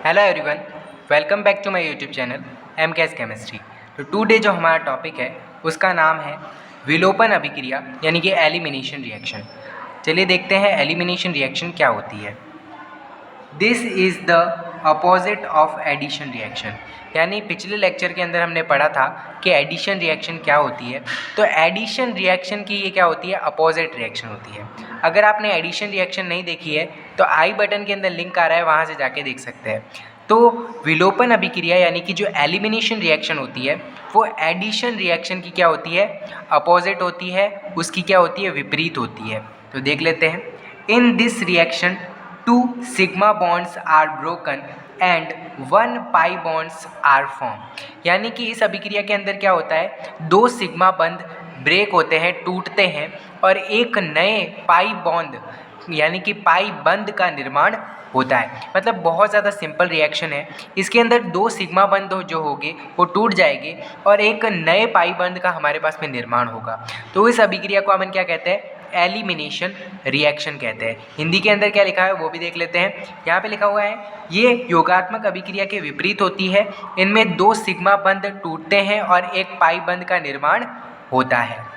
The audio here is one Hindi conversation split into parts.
Hello everyone, welcome back to my YouTube channel M Cass chemistry. तो टुडे जो हमारा टॉपिक है उसका नाम है विलोपन अभिक्रिया यानी कि एलिमिनेशन रिएक्शन। चलिए देखते हैं एलिमिनेशन रिएक्शन क्या होती है। This is the opposite of addition reaction, यानी पिछले लेक्चर के अंदर हमने पढ़ा था कि एडिशन रिएक्शन क्या होती है। तो एडिशन रिएक्शन की ये क्या होती है, अपोजिट रिएक्शन होती है। अगर आपने एडिशन रिएक्शन नहीं देखी है तो आई बटन के अंदर लिंक आ रहा है, वहाँ से जाके देख सकते हैं। तो विलोपन अभिक्रिया यानी कि जो एलिमिनेशन रिएक्शन होती है वो एडिशन रिएक्शन की क्या होती है, अपोजिट होती है, उसकी क्या होती है, विपरीत होती है। तो देख लेते हैं। In this reaction 2 sigma bonds are broken and 1 pi bonds are form, यानी कि इस अभिक्रिया के अंदर क्या होता है, 2 सिग्मा बंध ब्रेक होते हैं, टूटते हैं और एक नए पाई बॉन्ड यानी कि पाई बंध का निर्माण होता है। मतलब बहुत ज़्यादा सिंपल रिएक्शन है। इसके अंदर 2 सिग्मा बंध जो होंगे वो टूट जाएंगे और एक नए पाई बंध का हमारे पास में निर्माण होगा। तो इस अभिक्रिया को हम क्या कहते हैं, एलिमिनेशन रिएक्शन कहते हैं। हिंदी के अंदर क्या लिखा है वो भी देख लेते हैं। यहाँ पे लिखा हुआ है ये योगात्मक अभिक्रिया के विपरीत होती है। इनमें 2 सिग्मा बंध टूटते हैं और एक पाई बंध का निर्माण होता है।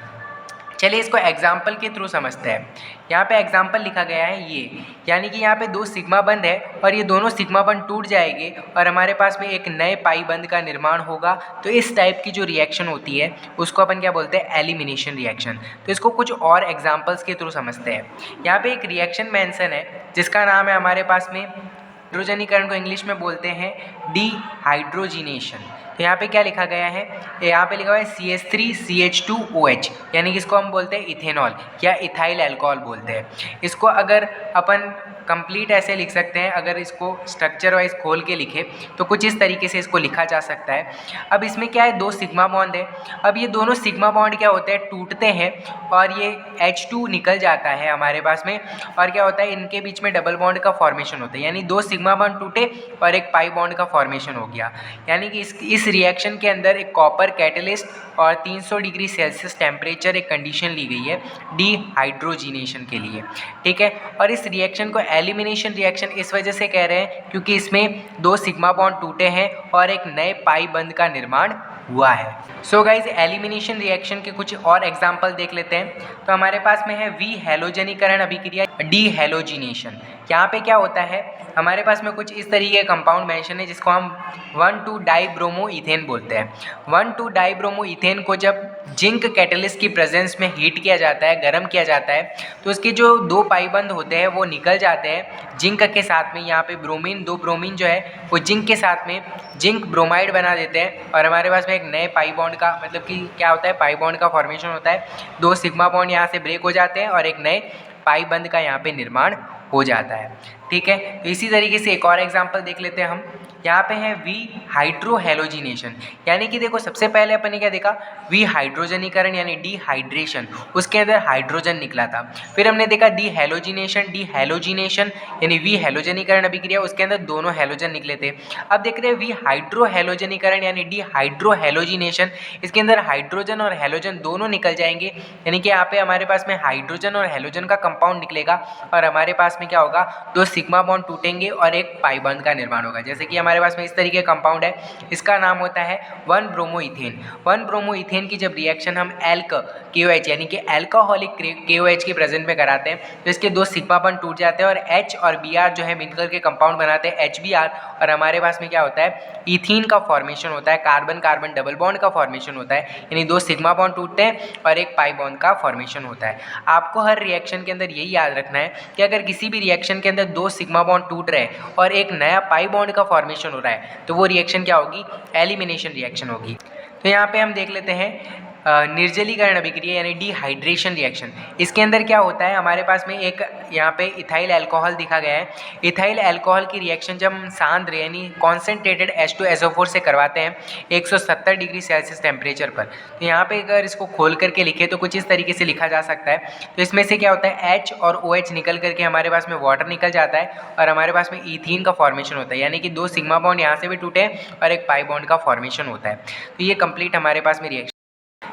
चलिए इसको एग्जाम्पल के थ्रू समझते हैं। यहाँ पे एग्जाम्पल लिखा गया है ये, यानी कि यहाँ पे 2 सिग्मा बंध है और ये दोनों सिग्मा बंध टूट जाएंगे और हमारे पास में एक नए पाई बंध का निर्माण होगा। तो इस टाइप की जो रिएक्शन होती है उसको अपन क्या बोलते हैं, एलिमिनेशन रिएक्शन। तो इसको कुछ और एग्जाम्पल्स के थ्रू समझते हैं। यहाँ पे एक रिएक्शन मेंशन है जिसका नाम है हमारे पास में, हाइड्रोजनीकरण को इंग्लिश में बोलते हैं डिहाइड्रोजिनेशन। तो यहाँ पे क्या लिखा गया है, यहाँ पे लिखा हुआ है CH3CH2OH, यानी कि इसको हम बोलते हैं इथेनॉल या इथाइल अल्कोहल बोलते हैं। इसको अगर अपन कंप्लीट ऐसे लिख सकते हैं, अगर इसको स्ट्रक्चर वाइज खोल के लिखे तो कुछ इस तरीके से इसको लिखा जा सकता है। अब इसमें क्या है, 2 सिग्मा बॉन्ड है। अब ये दोनों सिग्मा बॉन्ड क्या होते हैं, टूटते हैं और ये H2 निकल जाता है हमारे पास में और क्या होता है, इनके बीच में डबल बॉन्ड का फॉर्मेशन होता है। यानी 2 सिग्मा बॉन्ड टूटे और एक पाई बॉन्ड का फॉर्मेशन हो गया। यानी कि इस रिएक्शन के अंदर एक कॉपर कैटलिस्ट और 300 डिग्री सेल्सियस टेम्परेचर एक कंडीशन ली गई है डिहाइड्रोजिनेशन के लिए, ठीक है। और इस रिएक्शन को एलिमिनेशन रिएक्शन इस वजह से कह रहे हैं क्योंकि इसमें 2 सिग्मा बॉन्ड टूटे हैं और एक नए पाई बंध का निर्माण हुआ है। सो गाइज एलिमिनेशन रिएक्शन के कुछ और एग्जाम्पल देख लेते हैं। तो हमारे पास में है विहैलोजनीकरण अभिक्रिया, डिहैलोजिनेशन। यहाँ पे क्या होता है, हमारे पास में कुछ इस तरीके का कंपाउंड मेंशन है जिसको हम 1,2-डाइब्रोमोइथेन बोलते हैं। 1,2-डाइब्रोमोइथेन को जब जिंक कैटलिस्ट की प्रेजेंस में हीट किया जाता है, गर्म किया जाता है, तो उसके जो 2 पाई बंध होते हैं वो निकल जाते हैं जिंक के साथ में। यहाँ पे ब्रोमीन, 2 ब्रोमीन जो है वो जिंक के साथ में जिंक ब्रोमाइड बना देते हैं और हमारे पास में एक नए पाई बॉन्ड का, मतलब कि क्या होता है, पाई बॉन्ड का फॉर्मेशन होता है। 2 सिग्मा बॉन्ड यहाँ से ब्रेक हो जाते हैं और एक नए पाई बंध का यहाँ पे निर्माण हो जाता है, ठीक है। तो इसी तरीके से एक और एग्जांपल देख लेते हैं हम। यहाँ पे है विहाइड्रोहैलोजिनेशन, यानी कि देखो सबसे पहले अपन ने क्या देखा, विहाइड्रोजनीकरण यानी डिहाइड्रेशन, उसके अंदर हाइड्रोजन निकला था। फिर हमने देखा डिहैलोजिनेशन, डिहैलोजिनेशन यानी विहैलोजनीकरण अभिक्रिया, उसके अंदर दोनों हैलोजन निकले थे। अब देख रहे हैं विहाइड्रोहैलोजनीकरण यानी डिहाइड्रोहैलोजिनेशन, इसके अंदर हाइड्रोजन और हैलोजन दोनों निकल जाएंगे। यानी कि यहाँ पे हमारे पास में हाइड्रोजन और हैलोजन का कंपाउंड निकलेगा और हमारे पास में क्या होगा, 2 सिग्मा बॉन्ड टूटेंगे और एक पाई बॉन्ड का निर्माण होगा। जैसे कि हमारे पास में इस तरीके का कंपाउंड है, इसका नाम होता है 1-ब्रोमोइथेन। 1-ब्रोमोइथेन की जब रिएक्शन हम एल्क KOH यानी कि अल्कोहलिक KOH की प्रेजेंट में कराते हैं तो इसके 2 सिग्मा बॉन्ड टूट जाते हैं और H और Br जो है मिलकर के कंपाउंड बनाते हैं HBr और हमारे पास में क्या होता है, इथीन का फॉर्मेशन होता है, कार्बन कार्बन डबल बॉन्ड का फॉर्मेशन होता है। यानी 2 सिग्मा बॉन्ड टूटते हैं और एक पाई बॉन्ड का फॉर्मेशन होता है। आपको हर रिएक्शन के अंदर यही याद रखना है कि अगर किसी भी रिएक्शन के अंदर 2 सिग्मा बॉन्ड टूट रहे हैं और एक नया पाई बॉन्ड का फॉर्मेशन हो रहा है तो वो रिएक्शन क्या होगी, एलिमिनेशन रिएक्शन होगी। तो यहाँ पे हम देख लेते हैं निर्जलीकरण अभिक्रिया यानी डिहाइड्रेशन रिएक्शन। इसके अंदर क्या होता है, हमारे पास में एक यहाँ पे इथाइल अल्कोहल दिखा गया है। इथाइल अल्कोहल की रिएक्शन जब हम सांद्र यानी कॉन्सेंट्रेटेड H2SO4 से करवाते हैं 170 डिग्री सेल्सियस टेम्परेचर पर, तो यहाँ पे अगर इसको खोल करके लिखे तो कुछ इस तरीके से लिखा जा सकता है। तो इसमें से क्या होता है, H और OH निकल करके हमारे पास में वाटर निकल जाता है और हमारे पास में इथीन का फॉर्मेशन होता है। यानी कि 2 सिग्मा बॉन्ड यहाँ से भी टूटे और एक पाई बॉन्ड का फॉर्मेशन होता है। तो ये कंप्लीट हमारे पास में रिएक्शन।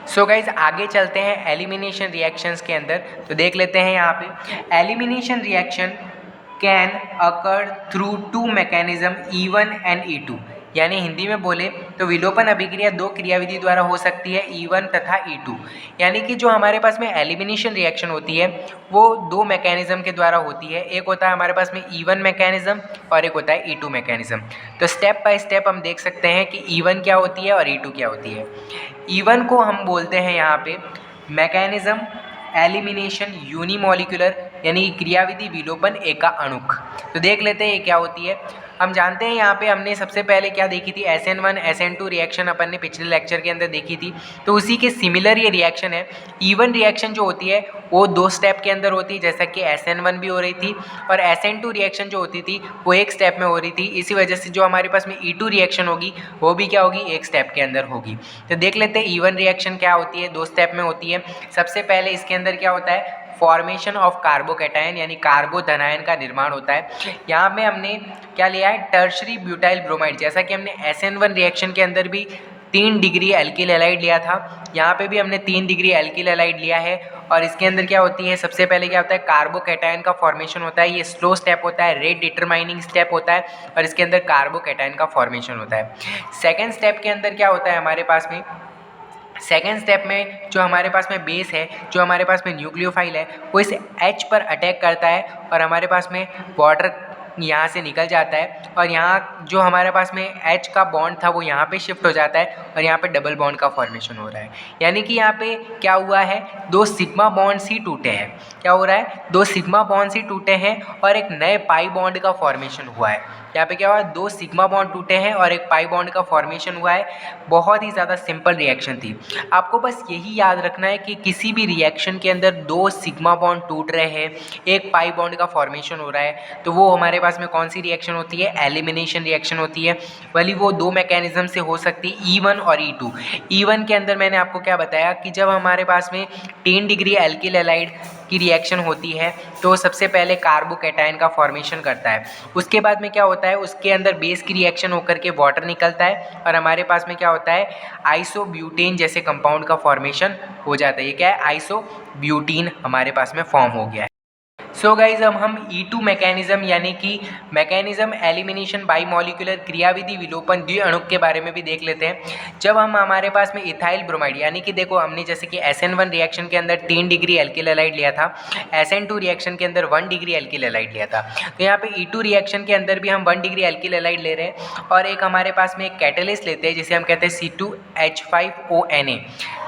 सो गाइज आगे चलते हैं एलिमिनेशन रिएक्शंस के अंदर। तो देख लेते हैं यहाँ पे elimination reaction can occur through to mechanism E1 and E2, यानी हिंदी में बोले तो विलोपन अभिक्रिया दो क्रियाविधि द्वारा हो सकती है, E1 तथा E2। यानी कि जो हमारे पास में एलिमिनेशन रिएक्शन होती है वो दो मैकेनिज्म के द्वारा होती है, एक होता है हमारे पास में E1 मैकेनिज्म और एक होता है E2 मैकेनिज्म। तो स्टेप बाय स्टेप हम देख सकते हैं कि E1 क्या होती है और E2 क्या होती है। E1 को हम बोलते हैं यहाँ पे मैकेनिज्म एलिमिनेशन यूनिमोलिकुलर, यानी क्रियाविधि विलोपन एका अणुक। तो देख लेते हैं ये क्या होती है। हम जानते हैं यहाँ पे हमने सबसे पहले क्या देखी थी, SN1 SN2 रिएक्शन अपन ने पिछले लेक्चर के अंदर देखी थी। तो उसी के सिमिलर ये रिएक्शन है। E1 रिएक्शन जो होती है वो दो स्टेप के अंदर होती है, जैसा कि SN1 भी हो रही थी, और SN2 रिएक्शन जो होती थी वो एक स्टेप में हो रही थी। इसी वजह से जो हमारे पास में E2 रिएक्शन होगी वो भी क्या होगी, एक स्टेप के अंदर होगी। तो देख लेते हैं E1 रिएक्शन क्या होती है, दो स्टेप में होती है। सबसे पहले इसके अंदर क्या होता है, फॉर्मेशन ऑफ कार्बोकैटायन यानी कार्बोधनायन का निर्माण होता है। यहाँ पे हमने क्या लिया है, टर्शरी ब्यूटाइल ब्रोमाइड, जैसा कि हमने SN1 रिएक्शन के अंदर भी 3 डिग्री एल्किल हैलाइड लिया था, यहाँ पे भी हमने 3 डिग्री एल्किल हैलाइड लिया है। और इसके अंदर क्या होती है, सबसे पहले क्या होता है, कार्बोकैटायन का फॉर्मेशन होता है। ये स्लो स्टेप होता है, रेट डिटरमाइनिंग स्टेप होता है, और इसके अंदर कार्बोकैटायन का फॉर्मेशन होता है। सेकेंड स्टेप के अंदर क्या होता है हमारे पास में, सेकेंड स्टेप में जो हमारे पास में बेस है, जो हमारे पास में न्यूक्लियोफाइल है, वो इस H पर अटैक करता है और हमारे पास में वाटर यहाँ से निकल जाता है, और यहाँ जो हमारे पास में H का बॉन्ड था वो यहाँ पे शिफ्ट हो जाता है और यहाँ पे डबल बॉन्ड का फॉर्मेशन हो रहा है। यानी कि यहाँ पे क्या हुआ है, दो सिग्मा बॉन्ड्स ही टूटे हैं। क्या हो रहा है, दो सिग्मा बॉन्ड्स ही टूटे हैं और एक नए पाई बॉन्ड का फॉर्मेशन हुआ है। यहाँ पे क्या हुआ, दो सिग्मा बॉन्ड टूटे हैं और एक पाई बॉन्ड का फॉर्मेशन हुआ है। बहुत ही ज़्यादा सिंपल रिएक्शन थी। आपको बस यही याद रखना है कि किसी भी रिएक्शन के अंदर दो सिग्मा बॉन्ड टूट रहे हैं, एक पाई बॉन्ड का फॉर्मेशन हो रहा है, तो वो हमारे पास में कौन सी रिएक्शन होती है, एलिमिनेशन रिएक्शन होती है। भले वो दो मैकेनिज्म से हो सकती है, E1 और E2। E1 के अंदर मैंने आपको क्या बताया कि जब हमारे पास में 10 डिग्री एल्किल हैलाइड की रिएक्शन होती है तो सबसे पहले कार्बोकैटायन का फॉर्मेशन करता है। उसके बाद में क्या होता है, उसके अंदर बेस की रिएक्शन होकर के वाटर निकलता है और हमारे पास में क्या होता है, आइसोब्यूटेन जैसे कंपाउंड का फॉर्मेशन हो जाता है। ये क्या है, आइसोब्यूटीन हमारे पास में फॉर्म हो गया है। सो गाइज अब हम E2 मैकेनिज्म यानी कि मैकेनिज्म एलिमिनेशन बाई मॉलिक्यूलर क्रियाविधि विलोपन द्विअणुक के बारे में भी देख लेते हैं। जब हम हमारे पास में इथाइल ब्रोमाइड, यानी कि देखो हमने जैसे कि SN1 रिएक्शन के अंदर 3 डिग्री एल्किल हैलाइड लिया था, SN2 रिएक्शन के अंदर 1 डिग्री एल्किल हैलाइड लिया था, तो यहाँ पे E2 रिएक्शन के अंदर भी हम 1 डिग्री एल्किल हैलाइड ले रहे हैं और एक हमारे पास में एक कैटेलिस्ट लेते हैं जिसे हम कहते हैं C2H5ONa।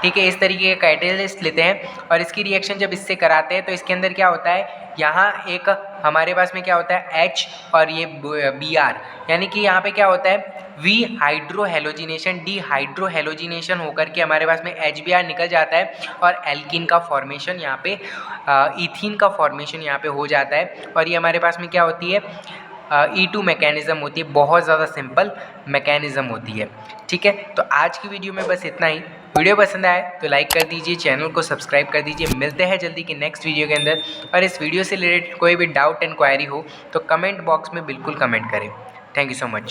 ठीक है, इस तरीके का कैटेलिस्ट लेते हैं और इसकी रिएक्शन जब इससे कराते हैं तो इसके अंदर क्या होता है, यहाँ एक हमारे पास में क्या होता है H और ये Br, यानी कि यहाँ पे क्या होता है, वी हाइड्रोहेलोजिनेशन डिहाइड्रोहेलोजिनेशन होकर के हमारे पास में HBr निकल जाता है और एल्कीन का फॉर्मेशन यहाँ पे इथीन का फॉर्मेशन यहाँ पे हो जाता है और ये हमारे पास में क्या होती है, E2 मैकेनिज्म होती है। बहुत ज़्यादा सिंपल मैकेनिज्म होती है। ठीक है, तो आज की वीडियो में बस इतना ही। वीडियो पसंद आए तो लाइक कर दीजिए, चैनल को सब्सक्राइब कर दीजिए। मिलते हैं जल्दी की नेक्स्ट वीडियो के अंदर, और इस वीडियो से रिलेटेड कोई भी डाउट एंड क्वायरी हो तो कमेंट बॉक्स में बिल्कुल कमेंट करें। Thank you so much.